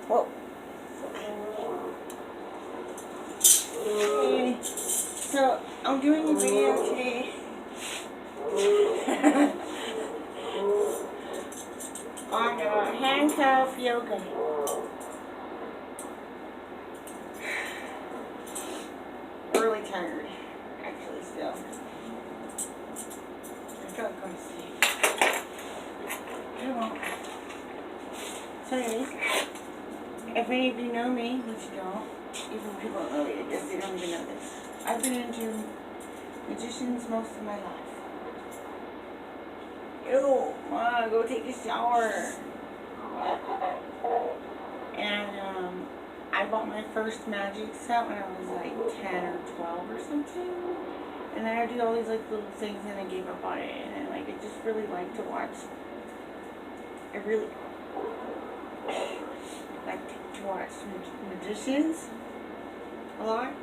Whoa. Okay. So, I'm doing a video today. On Handcuff Yoga. Really tired, actually, still. I feel like going to sleep. I won't. So anyways, if any of you know me, which you don't, even people don't know me, I guess they don't even know this. I've been into magicians most of my life. Ew, Mom, go take a shower. And I bought my first magic set when I was like 10 or 12 or something. And then I did all these like little things and I gave up on it. And like I just really like to watch. I really like to watch magicians a lot.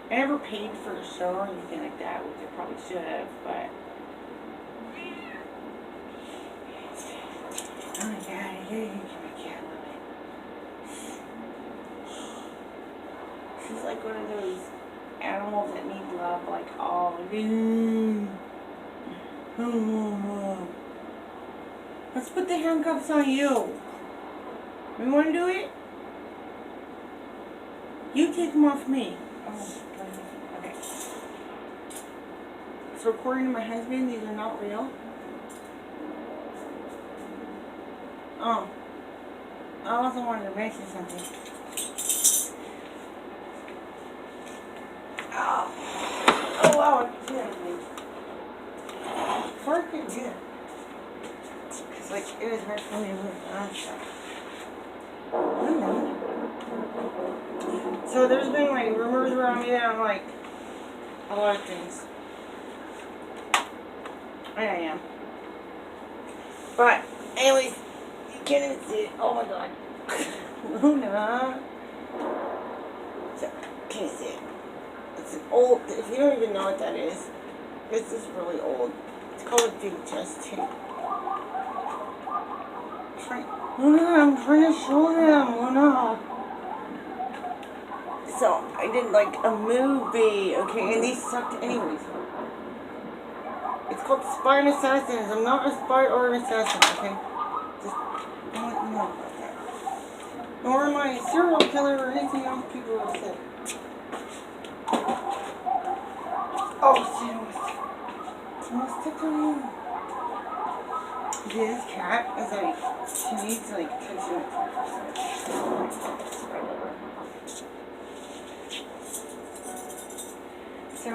I never paid for a show or anything like that, which I probably should have, but oh my god, I hear you, my cat, love it. She's like one of those animals that need love, like all. Let's put the handcuffs on you. You want to do it? You take them off me. Oh, okay. So according to my husband, these are not real. Oh, I also wanted to mention something. Oh wow, I can do that. Before I couldn't do that. Because like, it was hard for me to move around stuff. So there's been like rumors around me that I'm like a lot of things. And I am. But anyways, you can't even see it. Oh my god. Luna. So, can you see it? It's an old, if you don't even know what that is, this is really old. It's called a VHS tape. Luna, I'm trying to show them, Luna. So, I did like a movie, okay, and these sucked anyways. It's called Spy and Assassins. I'm not a spy or an assassin, okay? Just don't let you know about that. Nor am I a serial killer or anything else people have said. Oh, she almost stepped on you. This cat is like, she needs to like touch it. So,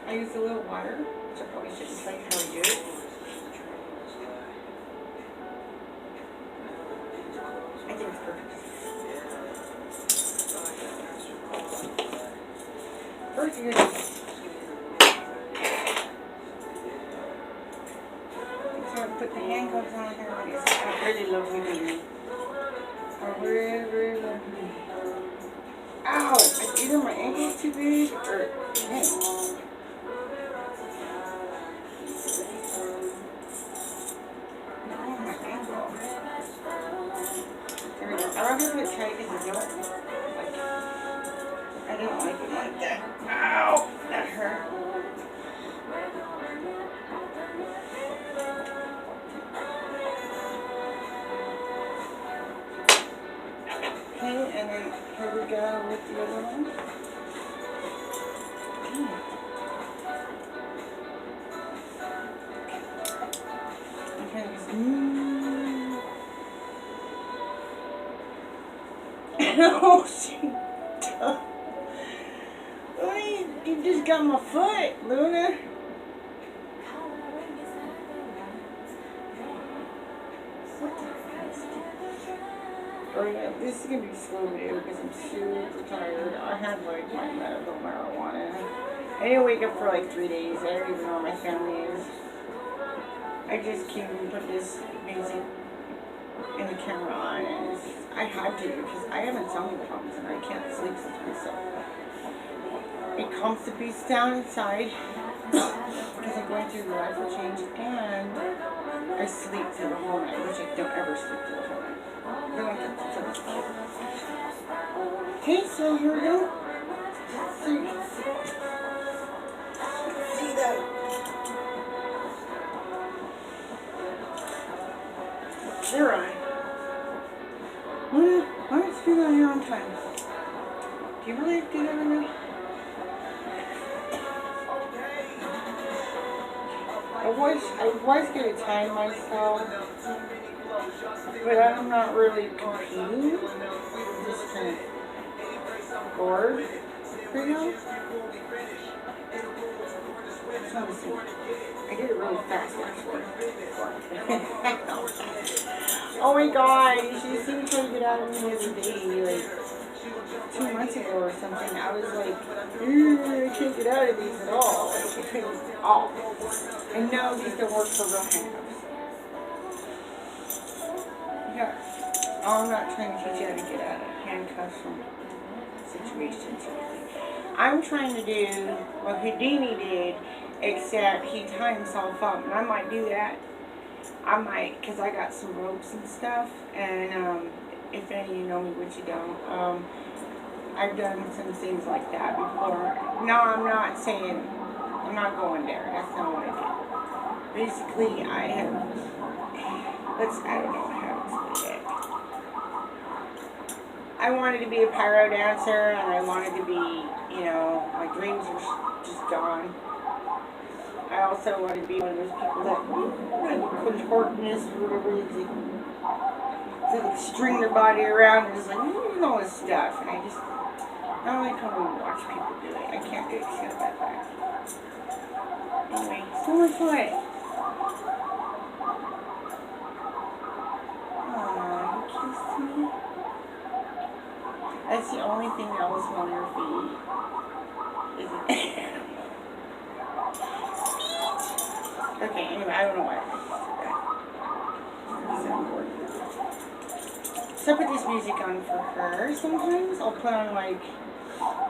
I used a little water, which I probably shouldn't tell you how to do it. I think it's perfect. First, you're going to put the handcuffs on her. I really love you, baby. I really, really love you. Ow! Either my ankle's too big or dang. No, my ankle. There we go. I don't have to tight because I don't like it like that. Ow! That hurt. Okay, and then here we go with the other one. Okay, oh, shit. You just got my foot, Luna. This is going to be a slow video because I'm super tired. I had like my medical marijuana. I didn't wake up for like 3 days. I don't even know where my family is. I just came and put this music in the camera on and I had to because I have insomnia problems and I can't sleep sometimes. So it calms the beast down inside because I'm going through life change and I sleep through the whole night, which I don't ever sleep through the whole night. I don't like that. Okay, so here we go. See that? They're on. Why don't you do that on your own time? Do you really do that on your own? I was going to time myself, but I'm not really competing. I'm just kind of bored right now. So let's see. I did it really fast actually. Oh my god, you should have seen me try to get out of me the other day, like 2 months ago or something. I was like, I can't get out of these at all. Like, all. And now these don't work for real handcuffs. Yeah. Oh, I'm not trying to teach you how to get out of handcuffs from situations. I'm trying to do what Houdini did, except he tied himself up. And I might do that. I might, because I got some ropes and stuff. And if any of you know me, which you don't, I've done some things like that before. No, I'm not saying, I'm not going there. That's not what I did. Basically, I have, I don't know how to explain it. I wanted to be a pyro dancer, and I wanted to be, you know, my dreams are just gone. I also wanted to be one of those people that had contortionist or whatever it is. They like string their body around and just like, and all this stuff. And I just, I don't like how we watch people do it. I can't do it because I have that back. Anyway, so much fun. Aww, you kissed me. That's the only thing else on your feet. Isn't it? Okay, anyway, I don't know why I said that. So I put this music on for her sometimes. I'll put on like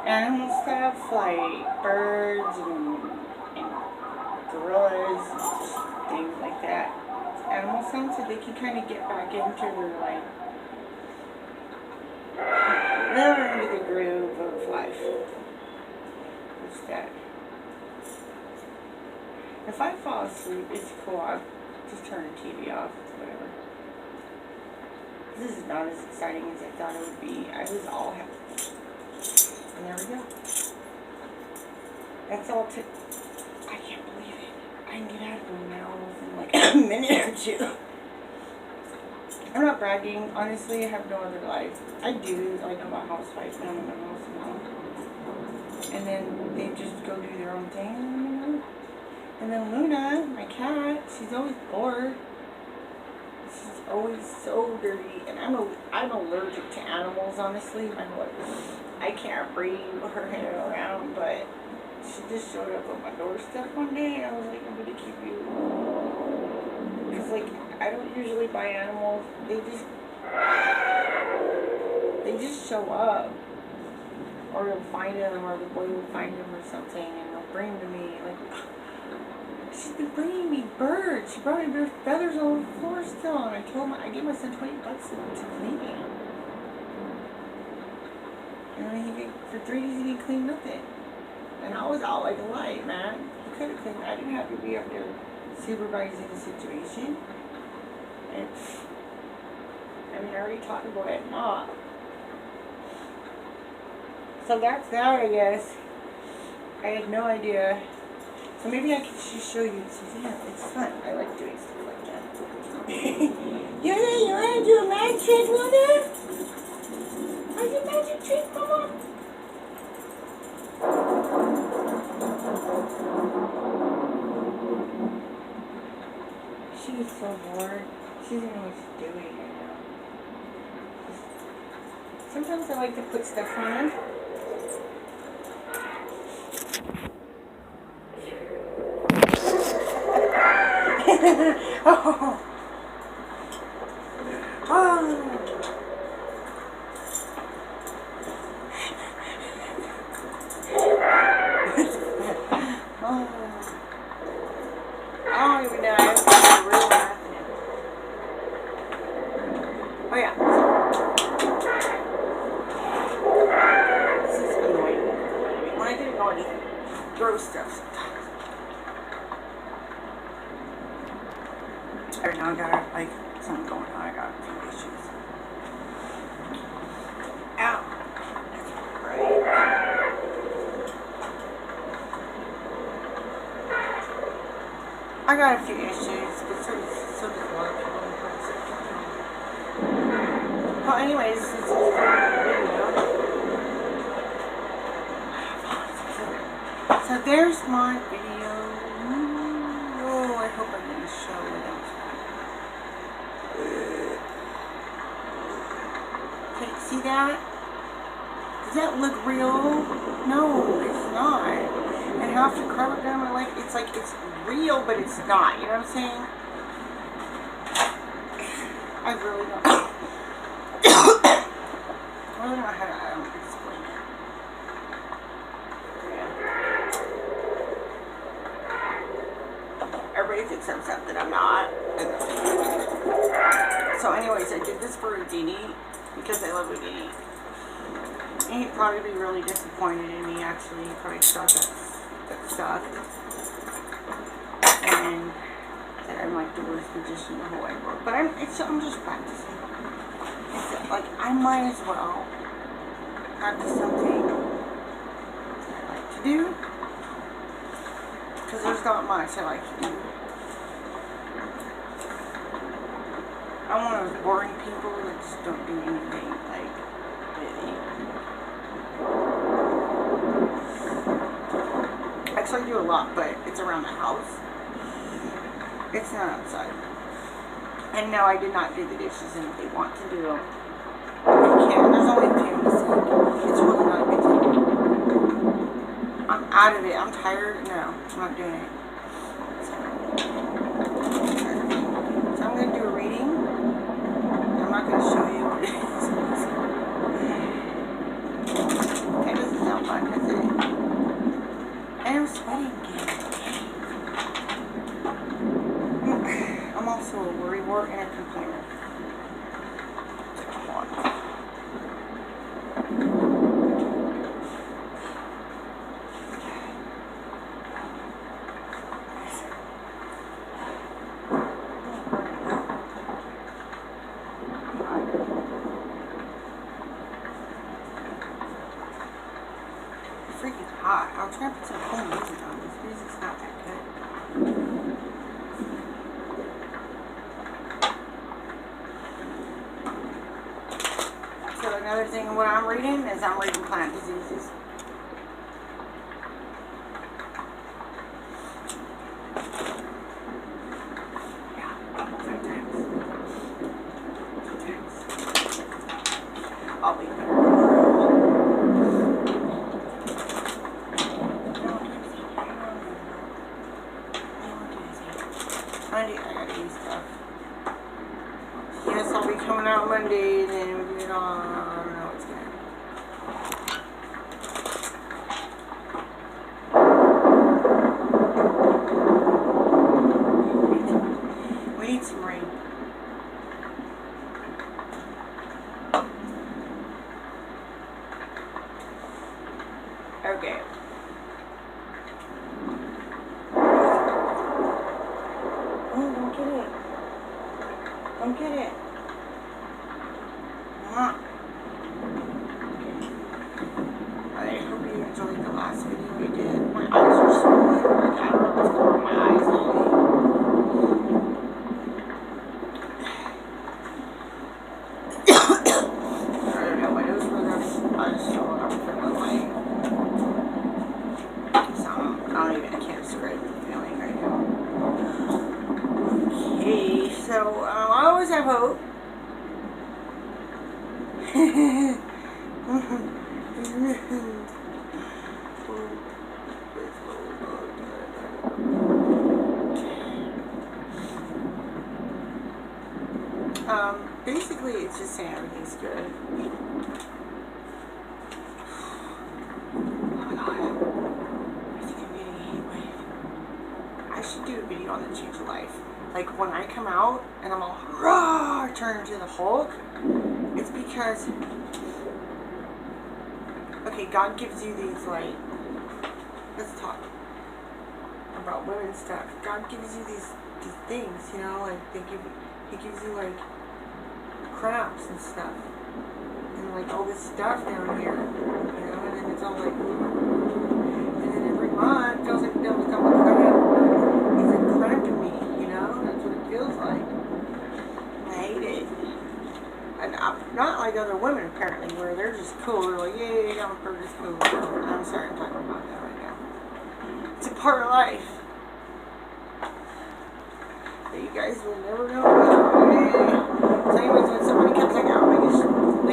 animal stuff like birds and gorillas and just things like that. Animal sounds so they can kind of get back into their like, they're into the groove of life. What's that? If I fall asleep, it's cool. I'll just turn the TV off, whatever. This is not as exciting as I thought it would be. I was all happy. And there we go. That's all I can't believe it. I can get out of them now within like a minute or two. I'm not bragging. Honestly, I have no other life. I do. Like, I'm a housewife now. I'm a house mom. And then they just go do their own thing, you know? And then Luna, my cat, she's always bored. She's always so dirty. And I'm allergic to animals, honestly. I can't breathe her hair around, but she just showed up on my doorstep one day, and I was like, I'm going to keep you. Because, like, I don't usually buy animals. They just show up. Or you'll find them, or the boy will find them or something, and they'll bring them to me. Like, she's been bringing me birds. She brought me bird feathers all over the floor still, and I gave my son $20 to clean it. And then for 3 days he didn't clean nothing. And I was out like a light, man. He could have cleaned. I didn't have to be up there supervising the situation. And I mean, I already talked to boy at not. So that's that, I guess. I had no idea. So maybe I can just show you. So yeah, it's fun. I like doing stuff like that. You want to do a magic trick, Luna? What's a magic trick, Mama? She is so bored. She doesn't know what she's doing right now. Sometimes I like to put stuff on her. Oh. Oh. I don't even know. I don't think it's real happening. Oh yeah. got a few issues. Ow. That's right. I got a few issues, but so does a lot of people in person. Well, anyways, this is a video. So there's my video. Oh, I hope I didn't show it. Okay, see that? Does that look real? No, it's not. And how to curl it down my leg, it's like it's real, but it's not. You know what I'm saying? I really don't. I really don't know how to explain it. Yeah. Everybody thinks I'm something I'm not. So anyways, I did this for Houdini because I love Houdini. And he'd probably be really disappointed in me, actually. He probably thought that stuff. And that I'm like the worst magician in the whole wide world. But I'm just practicing. It's like, I might as well practice something that I like to do. Because there's not much I like to do. I'm one of those boring people that just don't do anything, like, really. Actually, I do a lot, but it's around the house. It's not outside. And no, I did not do the dishes, and if they want to do them, they can. There's only 2 in the sink. It's really not a big deal. I'm out of it. I'm tired. No, I'm not doing it. So I'm going to do a reading. I'm not going to show you what it is. That doesn't sound fun, does it? I'm sweating again. I'm also a worrywart and a complainer. Come on. It's freaking hot. I'll try to put some cool music on. This music's not that good. So another thing, what I'm reading is I'm reading plant diseases. Yeah, sometimes. I'll be better. I gotta do stuff. Yes, I'll be coming out Monday, and then we'll do it on. I don't know what's gonna happen. We need some rain. Okay. Don't get it. Don't get it. I hope you enjoyed the last video we did. My eyes are swollen. Like, I don't know what's going on with my eyes lately. I don't know. My nose was running. I just feel like I'm feeling like something. I can't describe the feeling right now. Okay, so I always have hope. Basically, it's just saying everything's good. Oh my god. I think I'm getting a heat wave. I should do a video on the change of life. Like, when I come out and I'm all, rah, turn into the Hulk, it's because, okay, God gives you these, like, let's talk about women stuff. God gives you these things, you know, like, he gives you, like, cramps and stuff. And like all this stuff down here, you know, and then it's all like, and then every month it feels like the devil's got a cramp. He's like cramping me, you know, that's what it feels like. I hate it. And I'm not like other women apparently, where they're just cool. They're like, yeah, I'm just cool. I'm sorry, I'm talking about that right now. It's a part of life that you guys will never know about. So anyways, when somebody comes like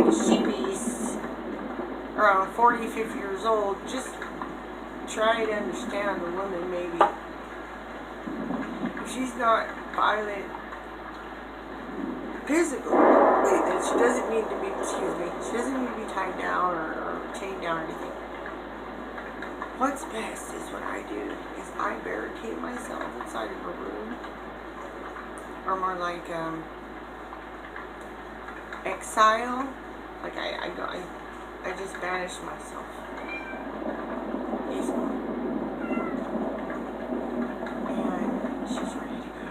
a she-beast around 40, 50 years old, just try to understand the woman maybe. If she's not violent physically, then she doesn't need to be, she doesn't need to be tied down or chained down or anything. What's best is what I do, is I barricade myself inside of a room, or more like exile. Like I just banish myself. And she's ready to go.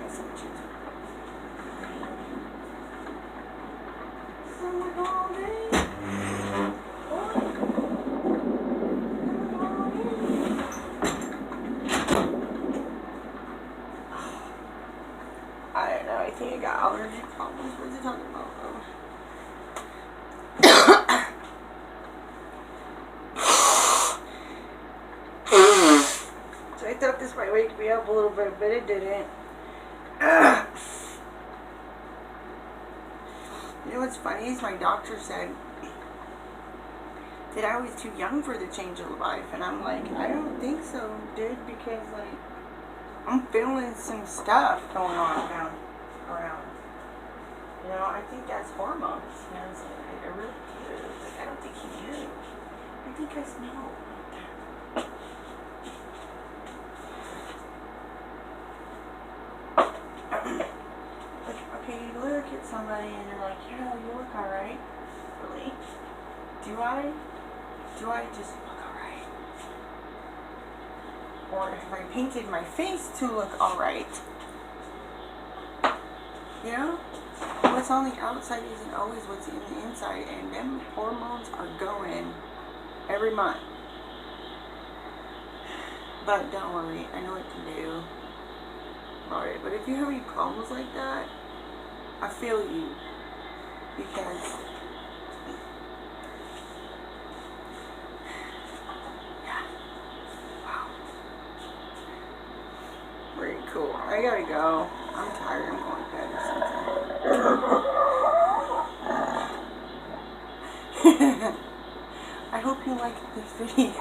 That's what she's I don't know, I think I got allergy problems. What is he talking about? So I thought this might wake me up a little bit, but it didn't. You know what's funny is my doctor said that I was too young for the change of life, and I'm like, I don't think so, dude, because like I'm feeling some stuff going on around. You know, I think that's hormones. You know, so I really do. Like, I don't think he knew. I think I smell. Like, okay, you look at somebody and you're like, yeah, you look alright. Really? Do I just look alright? Or if I painted my face to look alright, you know? What's on the outside isn't always what's in the inside, and them hormones are going every month. But don't worry, I know what to do about it. But if you have any problems like that, I feel you, because very cool. I gotta go. I'm tired. I'm going to bed or something. I hope you liked this video.